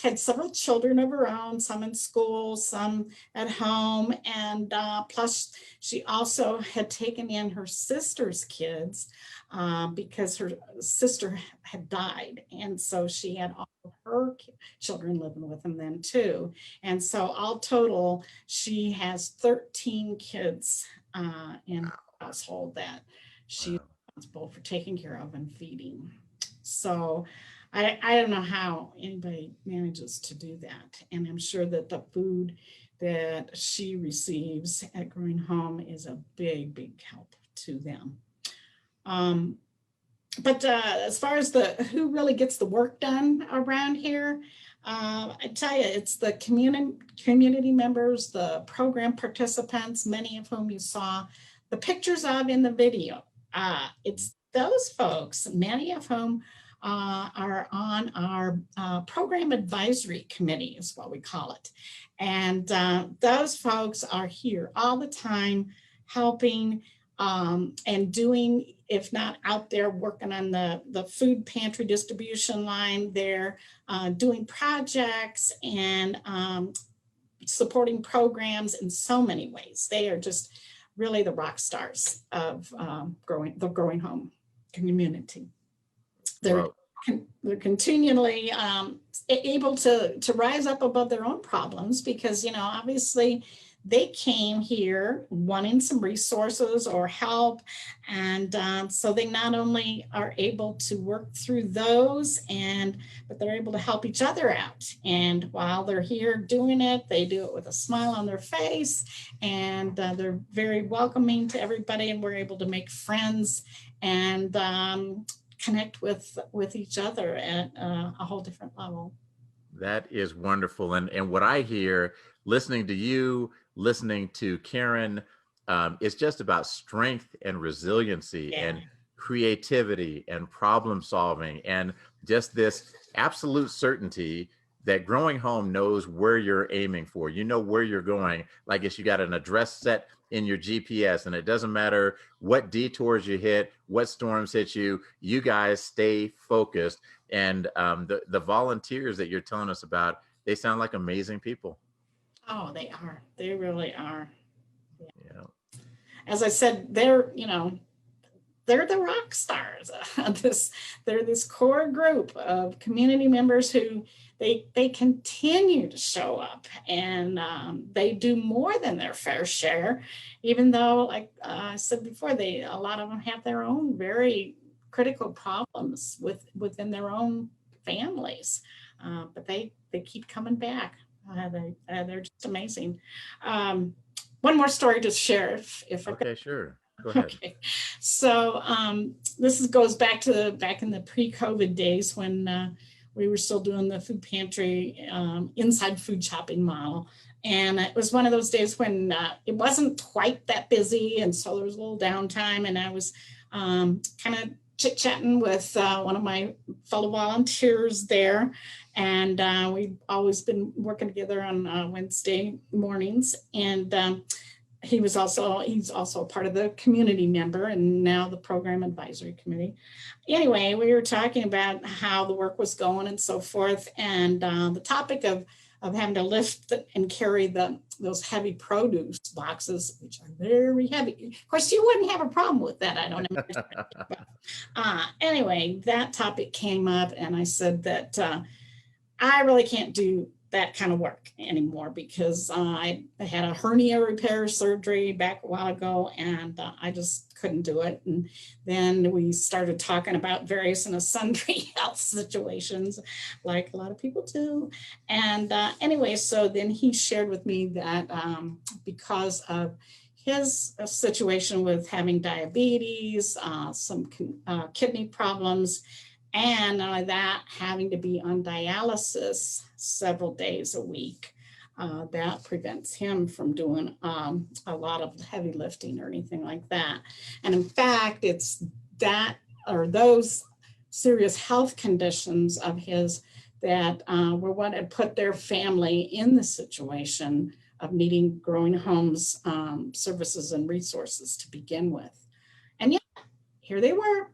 [SPEAKER 3] had several children of her own, some in school, some at home, and plus she also had taken in her sister's kids because her sister had died, and so she had all of her children living with them then too. And so all total, she has 13 kids in her household that she's responsible for taking care of and feeding. So I don't know how anybody manages to do that. And I'm sure that the food that she receives at Growing Home is a big, big help to them. But as far as who really gets the work done around here, I tell you, it's the community members, the program participants, many of whom you saw the pictures of in the video. It's those folks, many of whom are on our program advisory committee is what we call it. And those folks are here all the time helping and doing, if not out there working on the food pantry distribution line, they're doing projects and supporting programs in so many ways. They are just really the rock stars of the Growing Home community. They're continually able to rise up above their own problems because, obviously they came here wanting some resources or help. And so they not only are able to work through those, but they're able to help each other out. And while they're here doing it, they do it with a smile on their face, and they're very welcoming to everybody, and we're able to make friends and connect with each other at a whole different level.
[SPEAKER 1] That is wonderful. And what I hear listening to you, listening to Karen, it's just about strength and resiliency and creativity and problem solving, and just this absolute certainty that Growing Home knows where you're aiming for. You know where you're going. Like if you got an address set in your GPS, and it doesn't matter what detours you hit, what storms hit you, you guys stay focused. And the volunteers that you're telling us about, they sound like amazing people.
[SPEAKER 3] Oh, they are. They really are.
[SPEAKER 1] Yeah.
[SPEAKER 3] As I said, they're the rock stars. They're this core group of community members who they continue to show up, and they do more than their fair share, even though, like I said before, a lot of them have their own very critical problems within their own families, but they keep coming back. They're just amazing. One more story to share, if
[SPEAKER 1] okay, sure. Go ahead.
[SPEAKER 3] Okay, so this goes back in the pre-COVID days when we were still doing the food pantry inside food shopping model. And it was one of those days when it wasn't quite that busy. And so there was a little downtime, and I was kind of chit-chatting with one of my fellow volunteers there. And we've always been working together on Wednesday mornings. And he's also a part of the community member and now the program advisory committee. Anyway, we were talking about how the work was going and so forth. And the topic of having to lift and carry those heavy produce boxes, which are very heavy. Of course, you wouldn't have a problem with that, I don't imagine. But, anyway, that topic came up, and I said that I really can't do that kind of work anymore because I had a hernia repair surgery back a while ago, and I just couldn't do it. And then we started talking about various and sundry health situations, like a lot of people do. And anyway, so then he shared with me that because of his situation with having diabetes, some kidney problems, and not only that, having to be on dialysis several days a week, that prevents him from doing a lot of heavy lifting or anything like that. And in fact, it's that or those serious health conditions of his that were what had put their family in the situation of needing Growing Home's services and resources to begin with. And yet, here they were,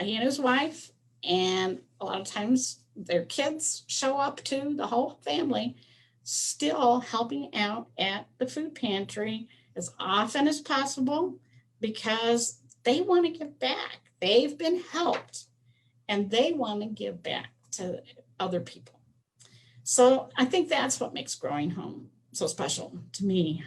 [SPEAKER 3] he and his wife, and a lot of times their kids show up too, the whole family, still helping out at the food pantry as often as possible because they want to give back. They've been helped and they want to give back to other people. So I think that's what makes Growing Home so special to me,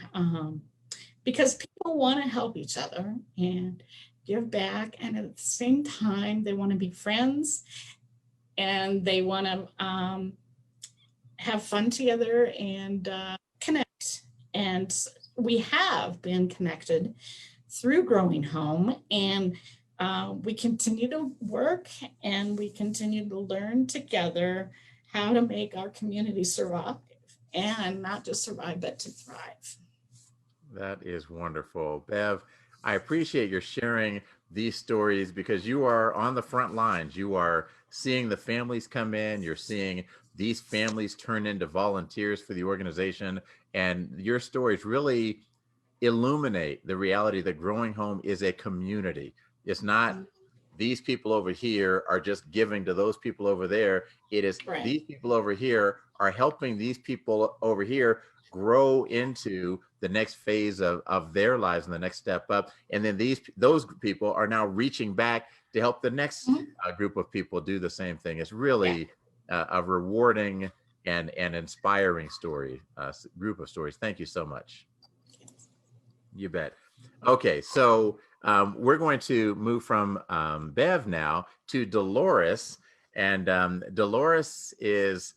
[SPEAKER 3] because people want to help each other and give back, and at the same time they want to be friends and they want to have fun together and connect. And we have been connected through Growing Home, and we continue to work and we continue to learn together how to make our community survive, and not just survive, but to thrive.
[SPEAKER 1] That is wonderful. Bev, I appreciate your sharing these stories because you are on the front lines. You are seeing the families come in. You're seeing these families turn into volunteers for the organization. And your stories really illuminate the reality that Growing Home is a community. It's not these people over here are just giving to those people over there. It is right. These people over here are helping these people over here grow into the next phase of their lives and the next step up. And then those people are now reaching back to help the next group of people do the same thing. It's really a rewarding and inspiring story, group of stories. Thank you so much. You bet. Okay, so we're going to move from Bev now to Dolores. And Dolores is,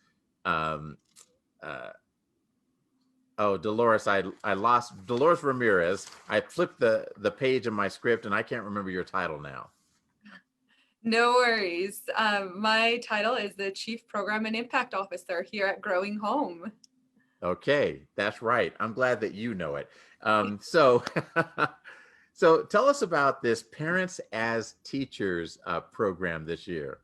[SPEAKER 1] Dolores, I lost Dolores Ramirez. I flipped the page of my script and I can't remember your title now.
[SPEAKER 4] No worries. My title is the Chief Program and Impact Officer here at Growing Home.
[SPEAKER 1] Okay, that's right. I'm glad that you know it. So, so tell us about this Parents as Teachers program this year.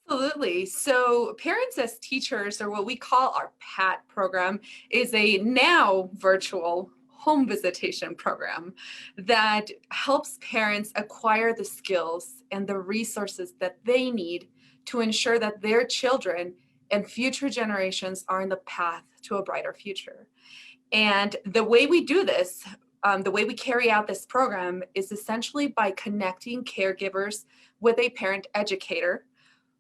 [SPEAKER 4] Absolutely. So, Parents as Teachers, or what we call our PAT program, is a now virtual home visitation program that helps parents acquire the skills and the resources that they need to ensure that their children and future generations are in the path to a brighter future. And the way we do this, the way we carry out this program is essentially by connecting caregivers with a parent educator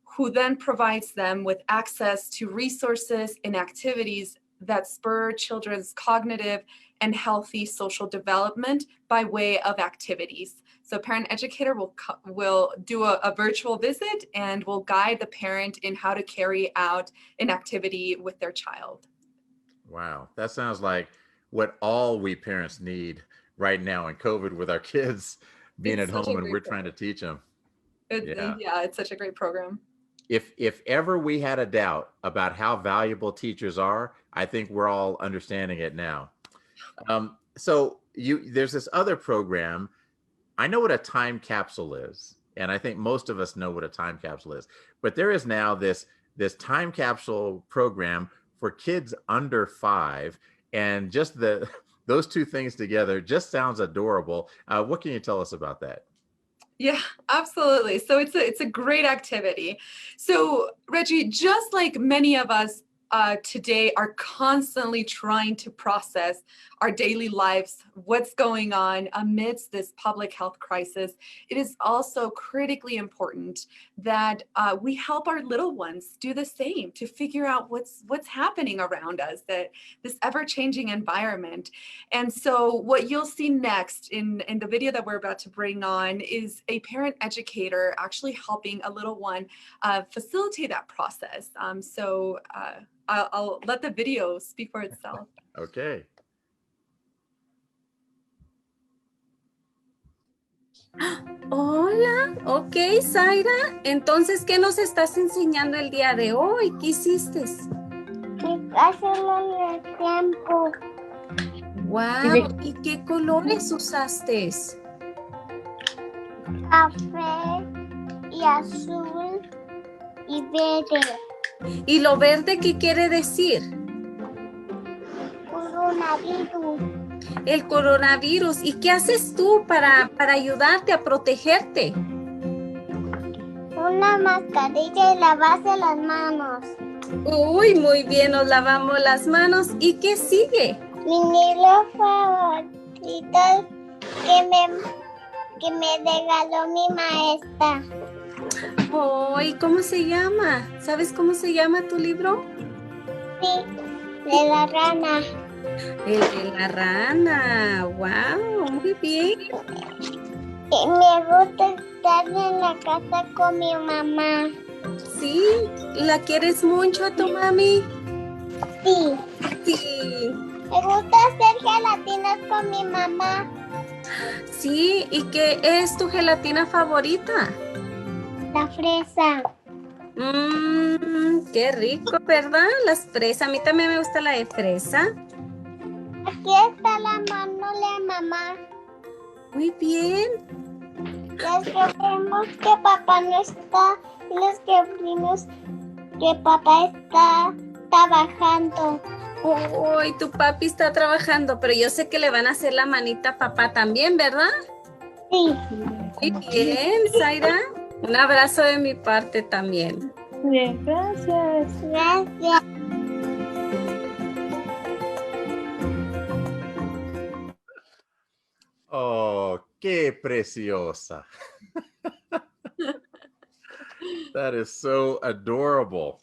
[SPEAKER 4] who then provides them with access to resources and activities that spur children's cognitive and healthy social development by way of activities. So parent educator will do a virtual visit and will guide the parent in how to carry out an activity with their child.
[SPEAKER 1] Wow, that sounds like what all we parents need right now in COVID with our kids being
[SPEAKER 4] It's
[SPEAKER 1] at
[SPEAKER 4] such a
[SPEAKER 1] home and
[SPEAKER 4] great
[SPEAKER 1] we're trying to teach them. Yeah.
[SPEAKER 4] Yeah, it's such a great program.
[SPEAKER 1] If ever we had a doubt about how valuable teachers are, I think we're all understanding it now. So there's this other program. I know what a time capsule is, and I think most of us know what a time capsule is. But there is now this time capsule program for kids under 5, and just those two things together just sounds adorable. What can you tell us about that?
[SPEAKER 4] Yeah, absolutely. So it's a great activity. So Reggie, just like many of us today are constantly trying to process our daily lives, what's going on amidst this public health crisis, it is also critically important that we help our little ones do the same, to figure out what's happening around us, that this ever-changing environment. And so what you'll see next in the video that we're about to bring on is a parent educator actually helping a little one facilitate that process. I'll let the video speak for itself.
[SPEAKER 1] Okay.
[SPEAKER 12] Hola, ok, Zaira. Entonces, ¿qué nos estás enseñando el día de hoy? ¿Qué hiciste?
[SPEAKER 13] Hacerlo en el tiempo.
[SPEAKER 12] Wow, ¿y qué colores usaste?
[SPEAKER 13] Café y azul y verde.
[SPEAKER 12] ¿Y lo verde qué quiere decir?
[SPEAKER 13] Coronavirus.
[SPEAKER 12] El coronavirus. ¿Y qué haces tú para ayudarte a protegerte?
[SPEAKER 13] Una mascarilla y lavarse las manos.
[SPEAKER 12] Uy, muy bien, nos lavamos las manos. ¿Y qué sigue?
[SPEAKER 13] Mi libro favorito que me regaló mi maestra.
[SPEAKER 12] ¿Y cómo se llama? ¿Sabes cómo se llama tu libro?
[SPEAKER 13] Sí, de la rana.
[SPEAKER 12] El de la rana. Wow, muy bien.
[SPEAKER 13] Y me gusta estar en la casa con mi mamá.
[SPEAKER 12] ¿Sí? ¿La quieres mucho a tu mami?
[SPEAKER 13] Sí.
[SPEAKER 12] Sí.
[SPEAKER 13] Me gusta hacer gelatinas con mi mamá.
[SPEAKER 12] Sí, ¿y qué es tu gelatina favorita?
[SPEAKER 13] La fresa.
[SPEAKER 12] Qué rico, ¿verdad? Las fresas. A mí también me gusta la de fresa.
[SPEAKER 13] Aquí está la mano de mamá.
[SPEAKER 12] Muy bien.
[SPEAKER 13] Los que vemos que papá no está y los que vimos que papá está trabajando.
[SPEAKER 12] Uy, tu papi está trabajando, pero yo sé que le van a hacer la manita a papá también, ¿verdad?
[SPEAKER 13] Sí.
[SPEAKER 12] Muy bien, Zaira. Un abrazo de mi parte también.
[SPEAKER 13] Bien, gracias. Gracias.
[SPEAKER 1] Oh, qué preciosa. That is so adorable.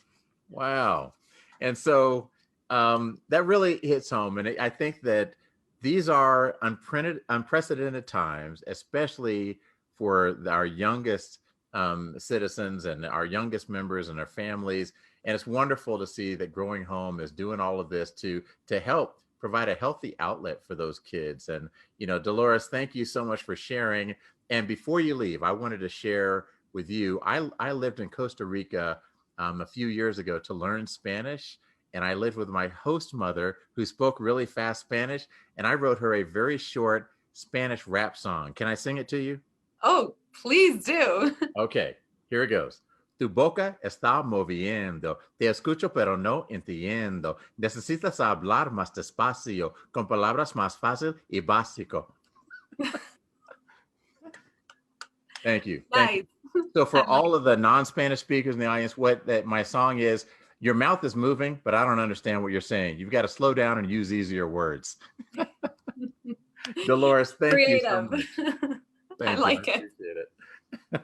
[SPEAKER 1] Wow. And so that really hits home. And I think that these are unprecedented times, especially for our youngest citizens and our youngest members and our families. And it's wonderful to see that Growing Home is doing all of this to help provide a healthy outlet for those kids. And, you know, Dolores, thank you so much for sharing. And before you leave, I wanted to share with you, I lived in Costa Rica a few years ago to learn Spanish. and I lived with my host mother who spoke really fast Spanish, and I wrote her a very short Spanish rap song. Can I sing it to you?
[SPEAKER 4] Oh, please do.
[SPEAKER 1] Okay, here it goes. Tu boca está moviendo. Te escucho, pero no entiendo. Necesitas hablar más despacio, con palabras más fácil y básico. Thank you. Thank you. So for all of the non-Spanish speakers in the audience, what that my song is, your mouth is moving, but I don't understand what you're saying. You've got to slow down and use easier words. Dolores, thank you so much.
[SPEAKER 4] I like it.
[SPEAKER 1] Appreciate it.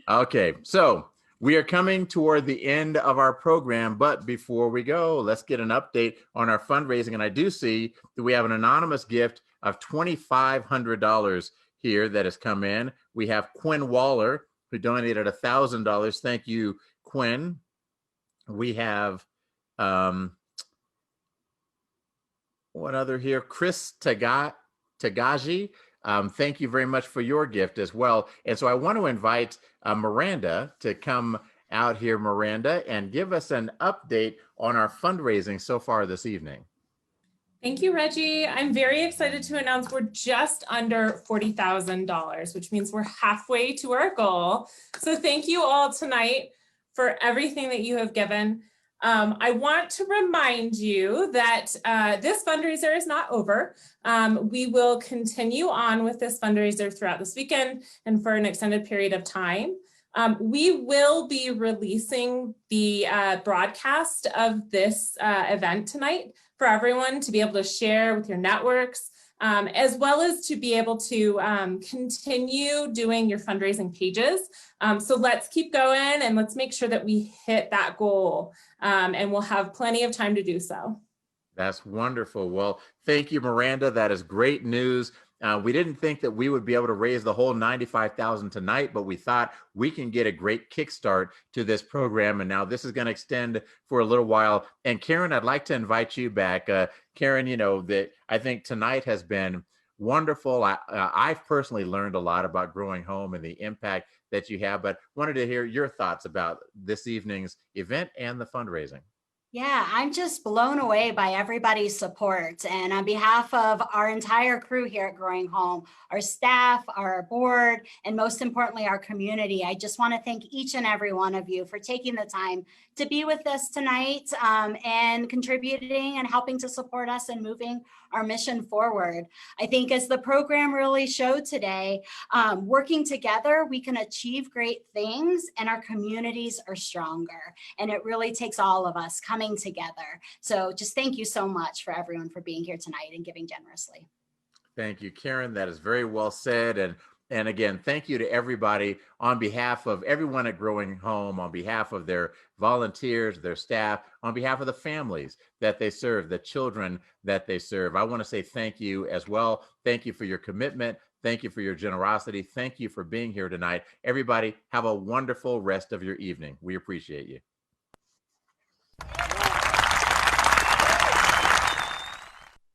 [SPEAKER 1] Okay, so we are coming toward the end of our program, but before we go, let's get an update on our fundraising. And I do see that we have an anonymous gift of $2,500 here that has come in. We have Quinn Waller, who donated $1,000. Thank you, Quinn. We have, what other here? Chris Tagaji. Thank you very much for your gift as well. And so I want to invite Miranda to come out here, Miranda, and give us an update on our fundraising so far this evening.
[SPEAKER 14] Thank you, Reggie. I'm very excited to announce we're just under $40,000, which means we're halfway to our goal. So thank you all tonight for everything that you have given. I want to remind you that this fundraiser is not over. We will continue on with this fundraiser throughout this weekend and for an extended period of time. We will be releasing the broadcast of this event tonight for everyone to be able to share with your networks, as well as to be able to continue doing your fundraising pages. So let's keep going and let's make sure that we hit that goal, and we'll have plenty of time to do so.
[SPEAKER 1] That's wonderful. Well, thank you, Miranda. That is great news. We didn't think that we would be able to raise the whole $95,000 tonight, but we thought we can get a great kickstart to this program. And now this is going to extend for a little while. And Karen, I'd like to invite you back. Karen, you know, that I think tonight has been wonderful. I've personally learned a lot about Growing Home and the impact that you have, but wanted to hear your thoughts about this evening's event and the fundraising.
[SPEAKER 2] Yeah, I'm just blown away by everybody's support. And on behalf of our entire crew here at Growing Home, our staff, our board, and most importantly, our community, I just want to thank each and every one of you for taking the time to be with us tonight and contributing and helping to support us and moving our mission forward. I think as the program really showed today, working together, we can achieve great things and our communities are stronger. And it really takes all of us coming together. So just thank you so much for everyone for being here tonight and giving generously.
[SPEAKER 1] Thank you, Karen. That is very well said. And again, thank you to everybody on behalf of everyone at Growing Home, on behalf of their volunteers, their staff, on behalf of the families that they serve, the children that they serve. I want to say thank you as well. Thank you for your commitment. Thank you for your generosity. Thank you for being here tonight. Everybody, have a wonderful rest of your evening. We appreciate you.